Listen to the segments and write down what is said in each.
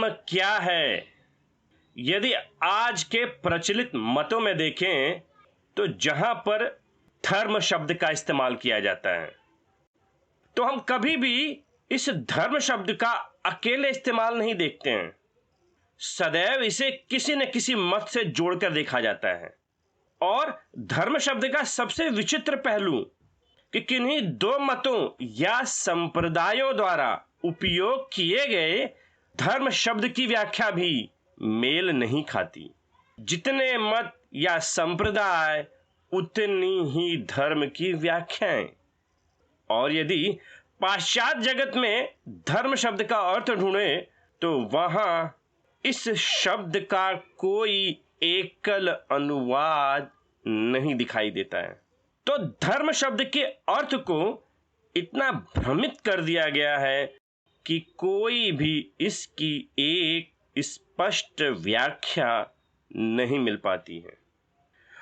धर्म क्या है? यदि आज के प्रचलित मतों में देखें तो जहां पर धर्म शब्द का इस्तेमाल किया जाता है तो हम कभी भी इस धर्म शब्द का अकेले इस्तेमाल नहीं देखते हैं। सदैव इसे किसी न किसी मत से जोड़कर देखा जाता है। और धर्म शब्द का सबसे विचित्र पहलू कि किन्हीं दो मतों या संप्रदायों द्वारा उपयोग किए गए धर्म शब्द की व्याख्या भी मेल नहीं खाती। जितने मत या संप्रदाय उतनी ही धर्म की व्याख्याएं। और यदि पाश्चात्य जगत में धर्म शब्द का अर्थ ढूंढे तो वहां इस शब्द का कोई एकल अनुवाद नहीं दिखाई देता है। तो धर्म शब्द के अर्थ को इतना भ्रमित कर दिया गया है कि कोई भी इसकी एक स्पष्ट व्याख्या नहीं मिल पाती है।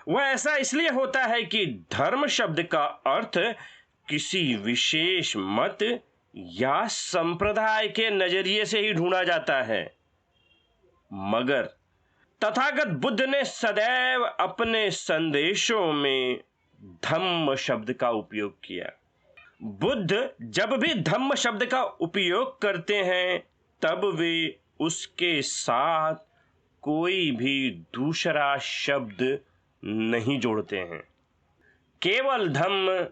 वह ऐसा इसलिए होता है कि धर्म शब्द का अर्थ किसी विशेष मत या संप्रदाय के नजरिए से ही ढूंढा जाता है। मगर तथागत बुद्ध ने सदैव अपने संदेशों में धम्म शब्द का उपयोग किया। बुद्ध जब भी धम्म शब्द का उपयोग करते हैं तब वे उसके साथ कोई भी दूसरा शब्द नहीं जोड़ते हैं। केवल धम्म,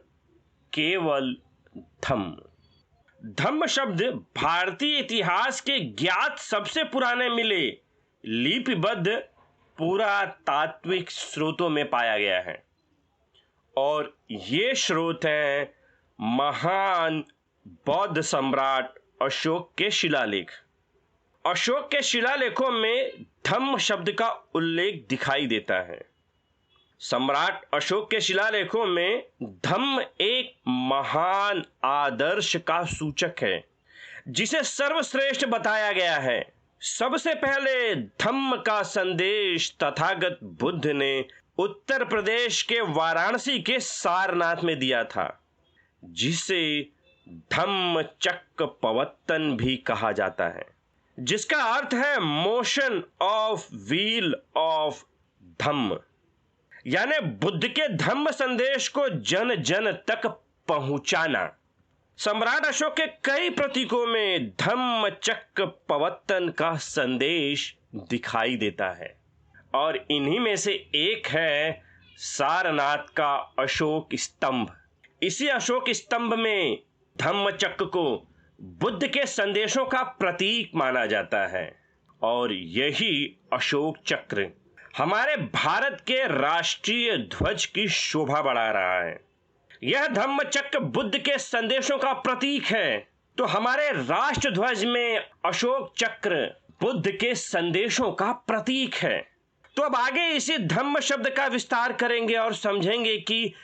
केवल धम्म। धम्म शब्द भारतीय इतिहास के ज्ञात सबसे पुराने मिले लिपिबद्ध पुरातात्विक स्रोतों में पाया गया है। और ये स्रोत हैं महान बौद्ध सम्राट अशोक के शिलालेख। अशोक के शिलालेखों में धम्म शब्द का उल्लेख दिखाई देता है। सम्राट अशोक के शिलालेखों में धम्म एक महान आदर्श का सूचक है जिसे सर्वश्रेष्ठ बताया गया है। सबसे पहले धम्म का संदेश तथागत बुद्ध ने उत्तर प्रदेश के वाराणसी के सारनाथ में दिया था, जिसे धम्म चक्र पवत्तन भी कहा जाता है, जिसका अर्थ है मोशन ऑफ व्हील ऑफ धम्म। यानी बुद्ध के धम्म संदेश को जन जन तक पहुंचाना। सम्राट अशोक के कई प्रतीकों में धम्म चक्र पवत्तन का संदेश दिखाई देता है और इन्हीं में से एक है सारनाथ का अशोक स्तंभ। इसी अशोक स्तंभ में धम्म चक्र को बुद्ध के संदेशों का प्रतीक माना जाता है और यही अशोक चक्र हमारे भारत के राष्ट्रीय ध्वज की शोभा बढ़ा रहा है। यह धम्म चक्र बुद्ध के संदेशों का प्रतीक है तो हमारे राष्ट्र ध्वज में अशोक चक्र बुद्ध के संदेशों का प्रतीक है। तो अब आगे इसी धम्म शब्द का विस्तार करेंगे और समझेंगे कि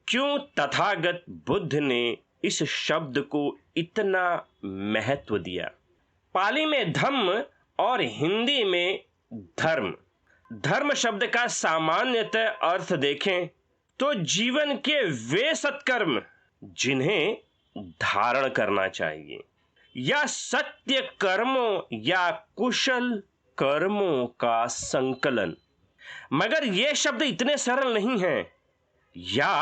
क्यों तथागत बुद्ध ने इस शब्द को इतना महत्व दिया। पाली में धम्म और हिंदी में धर्म। धर्म शब्द का सामान्यतः अर्थ देखें तो जीवन के वे सत्कर्म जिन्हें धारण करना चाहिए या सत्य कर्मों या कुशल कर्मों का संकलन। मगर ये शब्द इतने सरल नहीं हैं या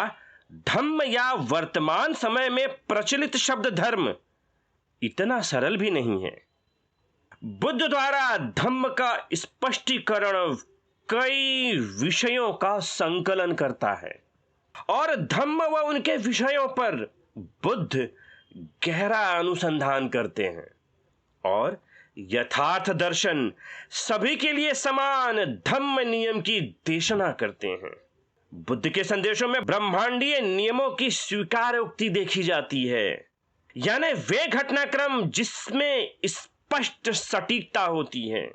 धम्म या वर्तमान समय में प्रचलित शब्द धर्म इतना सरल भी नहीं है। बुद्ध द्वारा धम्म का स्पष्टीकरण कई विषयों का संकलन करता है और धम्म व उनके विषयों पर बुद्ध गहरा अनुसंधान करते हैं और यथार्थ दर्शन सभी के लिए समान धम्म नियम की देशना करते हैं। बुद्ध के संदेशों में ब्रह्मांडीय नियमों की स्वीकारोक्ति देखी जाती है, यानी वे घटनाक्रम जिसमें स्पष्ट सटीकता होती है,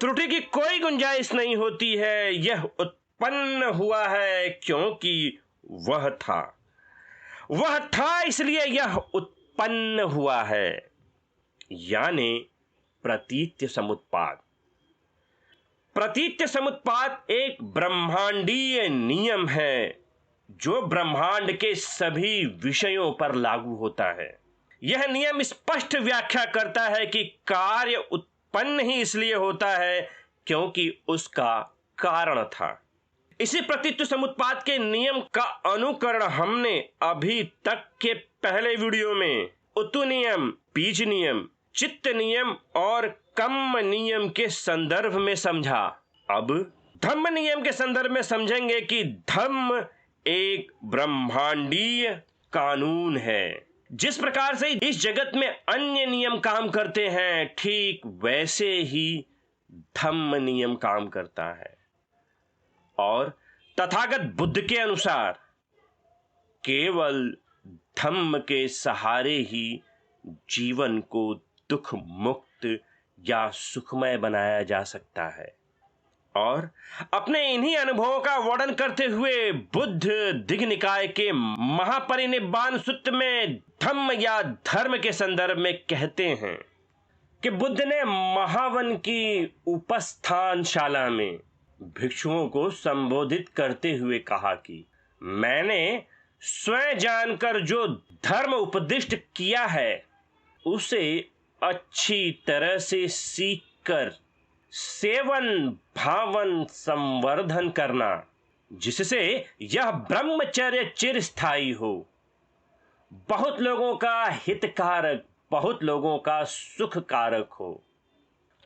त्रुटि की कोई गुंजाइश नहीं होती है। यह उत्पन्न हुआ है क्योंकि वह था इसलिए यह उत्पन्न हुआ है, यानी प्रतीत्य समुत्पाद। प्रतीत्य समुत्पाद एक ब्रह्मांडीय नियम है जो ब्रह्मांड के सभी विषयों पर लागू होता है। यह नियम स्पष्ट व्याख्या करता है कि कार्य उत्पन्न ही इसलिए होता है क्योंकि उसका कारण था। इसी प्रतीत्व समुत्पाद के नियम का अनुकरण हमने अभी तक के पहले वीडियो में उतु नियम, बीज नियम, चित्त नियम और कम्म नियम के संदर्भ में समझा। अब धम्म नियम के संदर्भ में समझेंगे कि धम्म एक ब्रह्मांडीय कानून है। जिस प्रकार से इस जगत में अन्य नियम काम करते हैं, ठीक वैसे ही धम्म नियम काम करता है। और तथागत बुद्ध के अनुसार केवल धम्म के सहारे ही जीवन को दुख मुक्त या सुखमय बनाया जा सकता है। और अपने इन्हीं अनुभवों का वर्णन करते हुए बुद्ध दिग् निकाय के महापरिनिब्बाण सूत्र में धम्म या धर्म के संदर्भ में कहते हैं कि बुद्ध ने महावन की उपस्थानशाला में भिक्षुओं को संबोधित करते हुए कहा कि मैंने स्वयं जानकर जो धर्म उपदिष्ट किया है उसे अच्छी तरह से सीखकर सेवन भावन संवर्धन करना, जिससे यह ब्रह्मचर्य चिरस्थायी हो, बहुत लोगों का हितकारक, बहुत लोगों का सुखकारक हो।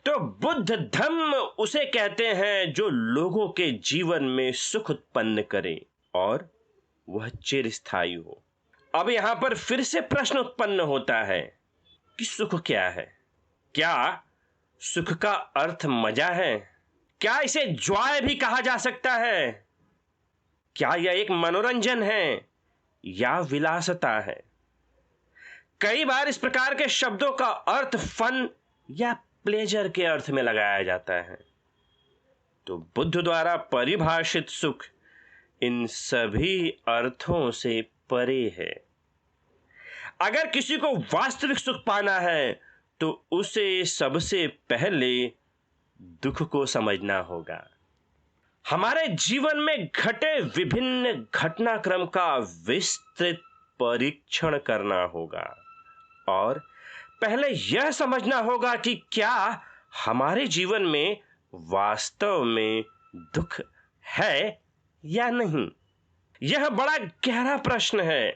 तो बुद्ध धम्म उसे कहते हैं जो लोगों के जीवन में सुख उत्पन्न करे और वह चिरस्थायी हो। अब यहां पर फिर से प्रश्न उत्पन्न होता है कि सुख क्या है? क्या सुख का अर्थ मजा है? क्या इसे जॉय भी कहा जा सकता है? क्या यह एक मनोरंजन है या विलासता है? कई बार इस प्रकार के शब्दों का अर्थ फन या प्लेजर के अर्थ में लगाया जाता है। तो बुद्ध द्वारा परिभाषित सुख इन सभी अर्थों से परे है। अगर किसी को वास्तविक सुख पाना है तो उसे सबसे पहले दुख को समझना होगा। हमारे जीवन में घटे विभिन्न घटनाक्रम का विस्तृत परीक्षण करना होगा और पहले यह समझना होगा कि क्या हमारे जीवन में वास्तव में दुख है या नहीं। यह बड़ा गहरा प्रश्न है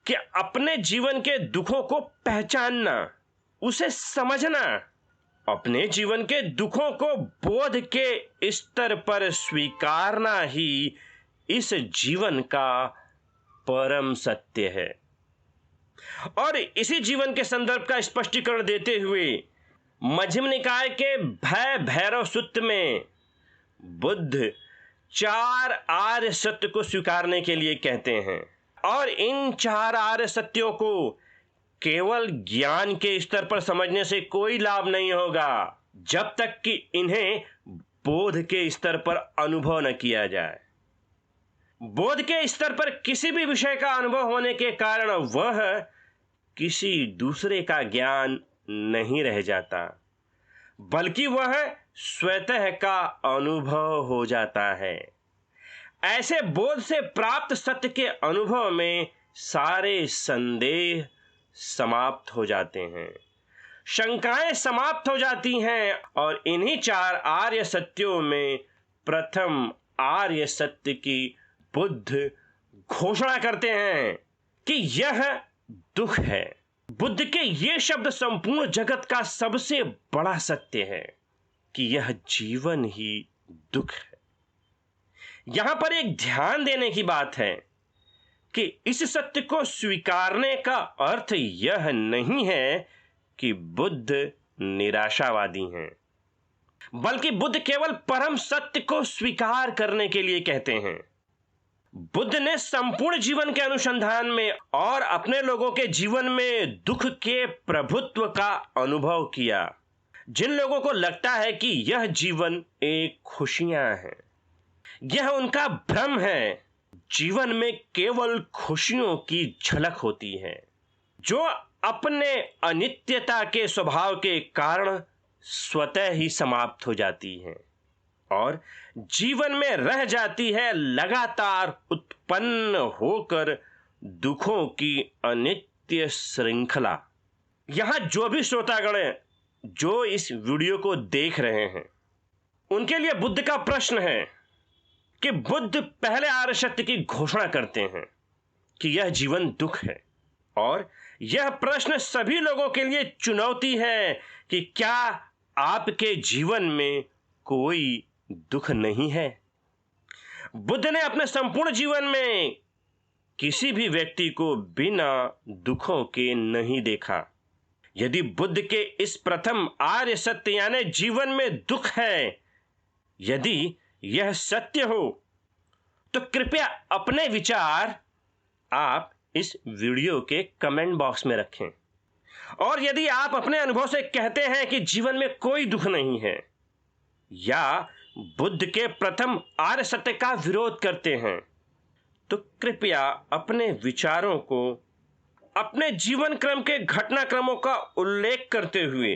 कि अपने जीवन के दुखों को पहचानना, उसे समझना, अपने जीवन के दुखों को बोध के स्तर पर स्वीकारना ही इस जीवन का परम सत्य है। और इसी जीवन के संदर्भ का स्पष्टीकरण देते हुए मध्यम निकाय के भय भैरव सूत्र में बुद्ध 4 आर्य सत्य को स्वीकारने के लिए कहते हैं और इन 4 आर्य सत्यों को केवल ज्ञान के स्तर पर समझने से कोई लाभ नहीं होगा जब तक कि इन्हें बोध के स्तर पर अनुभव न किया जाए। बोध के स्तर पर किसी भी विषय का अनुभव होने के कारण वह किसी दूसरे का ज्ञान नहीं रह जाता, बल्कि वह स्वतः का अनुभव हो जाता है। ऐसे बोध से प्राप्त सत्य के अनुभव में सारे संदेह समाप्त हो जाते हैं, शंकाएं समाप्त हो जाती हैं और इन्हीं 4 आर्य सत्यों में प्रथम आर्य सत्य की बुद्ध घोषणा करते हैं कि यह दुख है। बुद्ध के ये शब्द संपूर्ण जगत का सबसे बड़ा सत्य है कि यह जीवन ही दुख है। यहां पर एक ध्यान देने की बात है कि इस सत्य को स्वीकारने का अर्थ यह नहीं है कि बुद्ध निराशावादी हैं, बल्कि बुद्ध केवल परम सत्य को स्वीकार करने के लिए कहते हैं। बुद्ध ने संपूर्ण जीवन के अनुसंधान में और अपने लोगों के जीवन में दुख के प्रभुत्व का अनुभव किया। जिन लोगों को लगता है कि यह जीवन एक खुशियां है, यह उनका भ्रम है। जीवन में केवल खुशियों की झलक होती है जो अपने अनित्यता के स्वभाव के कारण स्वतः ही समाप्त हो जाती हैं और जीवन में रह जाती है लगातार उत्पन्न होकर दुखों की अनित्य श्रृंखला। यहां जो भी श्रोतागण जो इस वीडियो को देख रहे हैं उनके लिए बुद्ध का प्रश्न है कि बुद्ध पहले आर्य सत्य की घोषणा करते हैं कि यह जीवन दुख है, और यह प्रश्न सभी लोगों के लिए चुनौती है कि क्या आपके जीवन में कोई दुख नहीं है। बुद्ध ने अपने संपूर्ण जीवन में किसी भी व्यक्ति को बिना दुखों के नहीं देखा। यदि बुद्ध के इस प्रथम आर्य सत्य यानी जीवन में दुख है, यदि यह सत्य हो, तो कृपया अपने विचार आप इस वीडियो के कमेंट बॉक्स में रखें। और यदि आप अपने अनुभव से कहते हैं कि जीवन में कोई दुख नहीं है, या बुद्ध के प्रथम आर्य सत्य का विरोध करते हैं, तो कृपया अपने विचारों को अपने जीवन क्रम के घटनाक्रमों का उल्लेख करते हुए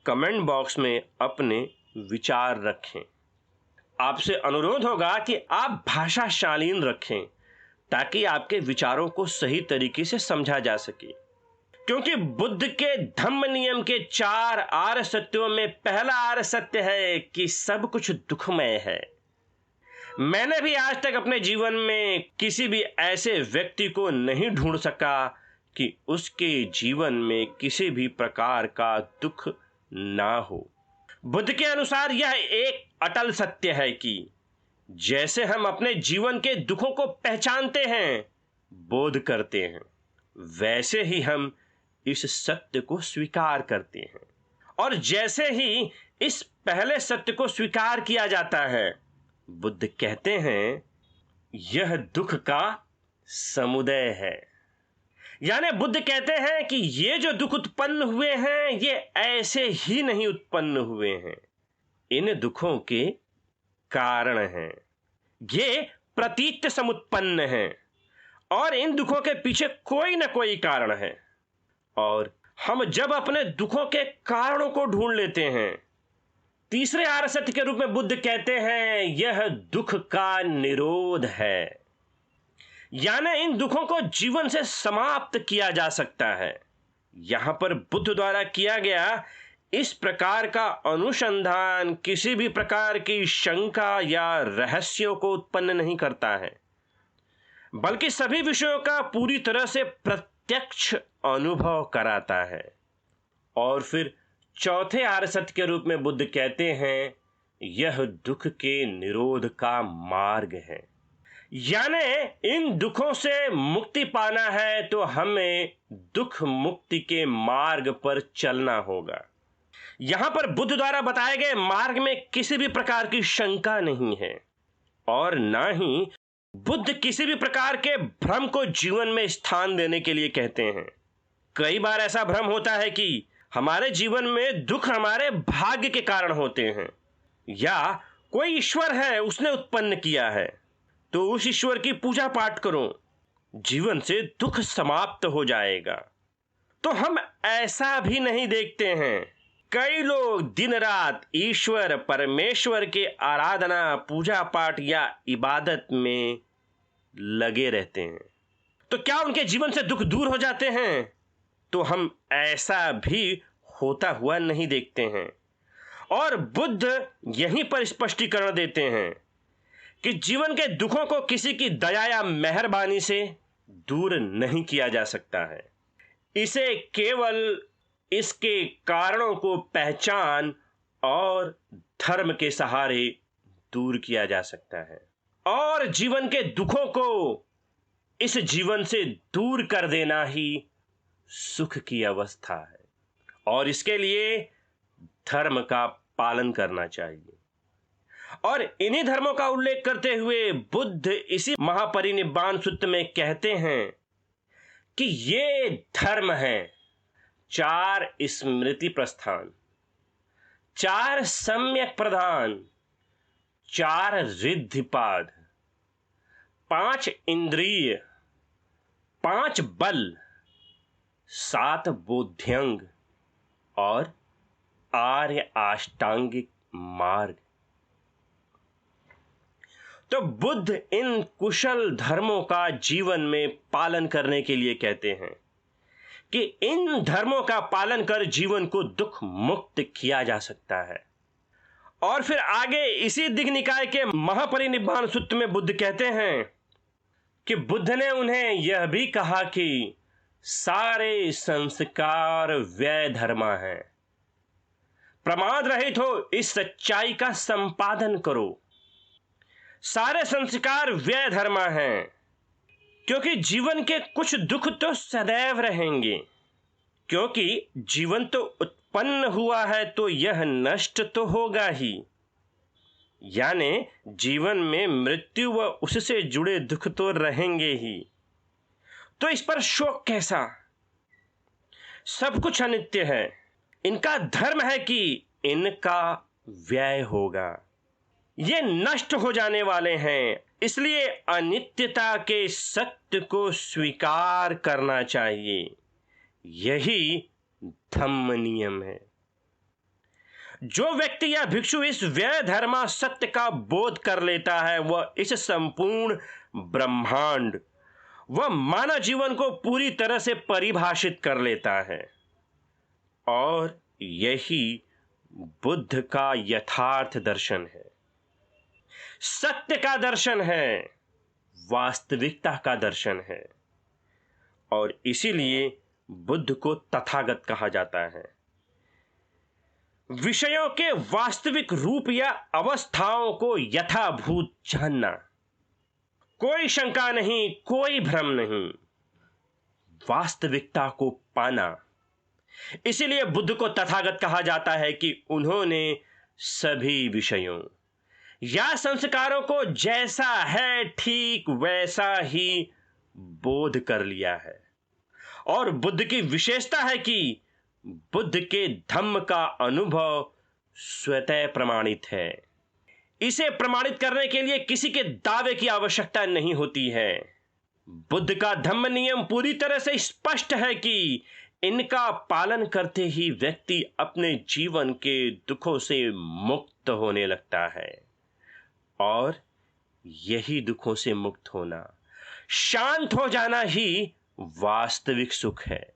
कमेंट बॉक्स में अपने विचार रखें। आपसे अनुरोध होगा कि आप भाषा शालीन रखें ताकि आपके विचारों को सही तरीके से समझा जा सके, क्योंकि बुद्ध के धम्म नियम के 4 आर्य सत्यों में पहला आर्य सत्य है कि सब कुछ दुखमय है। मैंने भी आज तक अपने जीवन में किसी भी ऐसे व्यक्ति को नहीं ढूंढ सका कि उसके जीवन में किसी भी प्रकार का दुख ना हो। बुद्ध के अनुसार यह एक अटल सत्य है कि जैसे हम अपने जीवन के दुखों को पहचानते हैं, बोध करते हैं, वैसे ही हम इस सत्य को स्वीकार करते हैं। और जैसे ही इस पहले सत्य को स्वीकार किया जाता है, बुद्ध कहते हैं यह दुख का समुदय है। यानी बुद्ध कहते हैं कि ये जो दुख उत्पन्न हुए हैं, ये ऐसे ही नहीं उत्पन्न हुए हैं, इन दुखों के कारण हैं, ये प्रतीत समुत्पन्न हैं, और इन दुखों के पीछे कोई ना कोई कारण है। और हम जब अपने दुखों के कारणों को ढूंढ लेते हैं, तीसरे आर्य सत्य के रूप में बुद्ध कहते हैं यह दुख का निरोध है। यानी इन दुखों को जीवन से समाप्त किया जा सकता है। यहां पर बुद्ध द्वारा किया गया इस प्रकार का अनुसंधान किसी भी प्रकार की शंका या रहस्यों को उत्पन्न नहीं करता है, बल्कि सभी विषयों का पूरी तरह से प्रत्यक्ष अनुभव कराता है। और फिर चौथे आर्य सत्य के रूप में बुद्ध कहते हैं यह दुख के निरोध का मार्ग है। यानी इन दुखों से मुक्ति पाना है तो हमें दुख मुक्ति के मार्ग पर चलना होगा। यहां पर बुद्ध द्वारा बताए गए मार्ग में किसी भी प्रकार की शंका नहीं है, और ना ही बुद्ध किसी भी प्रकार के भ्रम को जीवन में स्थान देने के लिए कहते हैं। कई बार ऐसा भ्रम होता है कि हमारे जीवन में दुख हमारे भाग्य के कारण होते हैं, या कोई ईश्वर है उसने उत्पन्न किया है, तो उस ईश्वर की पूजा पाठ करो, जीवन से दुख समाप्त हो जाएगा। तो हम ऐसा भी नहीं देखते हैं। कई लोग दिन रात ईश्वर परमेश्वर के आराधना, पूजा पाठ या इबादत में लगे रहते हैं। तो क्या उनके जीवन से दुख दूर हो जाते हैं? तो हम ऐसा भी होता हुआ नहीं देखते हैं। और बुद्ध यहीं पर स्पष्टीकरण देते हैं कि जीवन के दुखों को किसी की दया या मेहरबानी से दूर नहीं किया जा सकता है। इसे केवल इसके कारणों को पहचान और धर्म के सहारे दूर किया जा सकता है, और जीवन के दुखों को इस जीवन से दूर कर देना ही सुख की अवस्था है, और इसके लिए धर्म का पालन करना चाहिए। और इन्हीं धर्मों का उल्लेख करते हुए बुद्ध इसी महापरिनिब्बाण सूत्र में कहते हैं कि ये धर्म है 4 स्मृति प्रस्थान, 4 सम्यक प्रधान, 4 रिद्धिपाद, 5 इंद्रिय, 5 बल, 7 बोध्यंग और आर्य अष्टांगिक मार्ग। तो बुद्ध इन कुशल धर्मों का जीवन में पालन करने के लिए कहते हैं कि इन धर्मों का पालन कर जीवन को दुख मुक्त किया जा सकता है। और फिर आगे इसी दिग्ग निकाय के महापरिनिब्बाण सूत्र में बुद्ध कहते हैं कि बुद्ध ने उन्हें यह भी कहा कि सारे संस्कार व्यय धर्मा हैं। प्रमाद रहित हो इस सच्चाई का संपादन करो। सारे संस्कार व्यय धर्मा हैं, क्योंकि जीवन के कुछ दुख तो सदैव रहेंगे, क्योंकि जीवन तो उत्पन्न हुआ है तो यह नष्ट तो होगा ही। यानी जीवन में मृत्यु व उससे जुड़े दुख तो रहेंगे ही, तो इस पर शोक कैसा? सब कुछ अनित्य है। इनका धर्म है कि इनका व्यय होगा। ये नष्ट हो जाने वाले हैं, इसलिए अनित्यता के सत्य को स्वीकार करना चाहिए। यही धम्म नियम है। जो व्यक्ति या भिक्षु इस व्यय धर्मा सत्य का बोध कर लेता है, वह इस संपूर्ण ब्रह्मांड व मानव जीवन को पूरी तरह से परिभाषित कर लेता है। और यही बुद्ध का यथार्थ दर्शन है, सत्य का दर्शन है, वास्तविकता का दर्शन है। और इसीलिए बुद्ध को तथागत कहा जाता है। विषयों के वास्तविक रूप या अवस्थाओं को यथाभूत जानना, कोई शंका नहीं, कोई भ्रम नहीं, वास्तविकता को पाना। इसीलिए बुद्ध को तथागत कहा जाता है कि उन्होंने सभी विषयों या संस्कारों को जैसा है ठीक वैसा ही बोध कर लिया है। और बुद्ध की विशेषता है कि बुद्ध के धम्म का अनुभव स्वतः प्रमाणित है। इसे प्रमाणित करने के लिए किसी के दावे की आवश्यकता नहीं होती है। बुद्ध का धम्म नियम पूरी तरह से स्पष्ट है कि इनका पालन करते ही व्यक्ति अपने जीवन के दुखों से मुक्त होने लगता है। और यही दुखों से मुक्त होना, शांत हो जाना ही वास्तविक सुख है।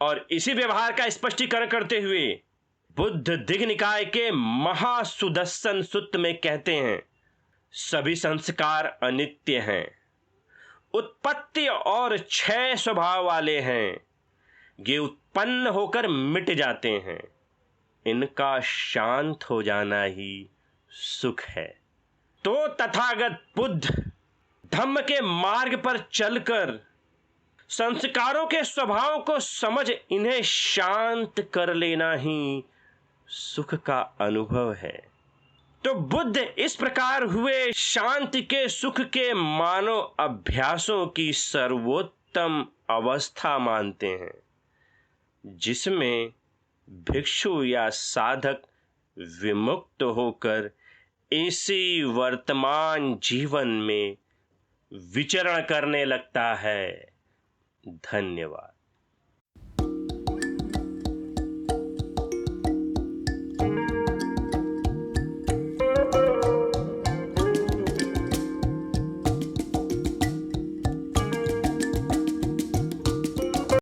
और इसी व्यवहार का स्पष्टीकरण करते हुए बुद्ध दिग्ग निकाय के महासुदर्शन सूत्र में कहते हैं, सभी संस्कार अनित्य हैं, उत्पत्ति और क्षय स्वभाव वाले हैं। ये उत्पन्न होकर मिट जाते हैं, इनका शांत हो जाना ही सुख है। तो तथागत बुद्ध धम्म के मार्ग पर चलकर संस्कारों के स्वभाव को समझ इन्हें शांत कर लेना ही सुख का अनुभव है। तो बुद्ध इस प्रकार हुए शांति के सुख के मानव अभ्यासों की सर्वोत्तम अवस्था मानते हैं, जिसमें भिक्षु या साधक विमुक्त होकर इसी वर्तमान जीवन में विचरण करने लगता है। धन्यवाद।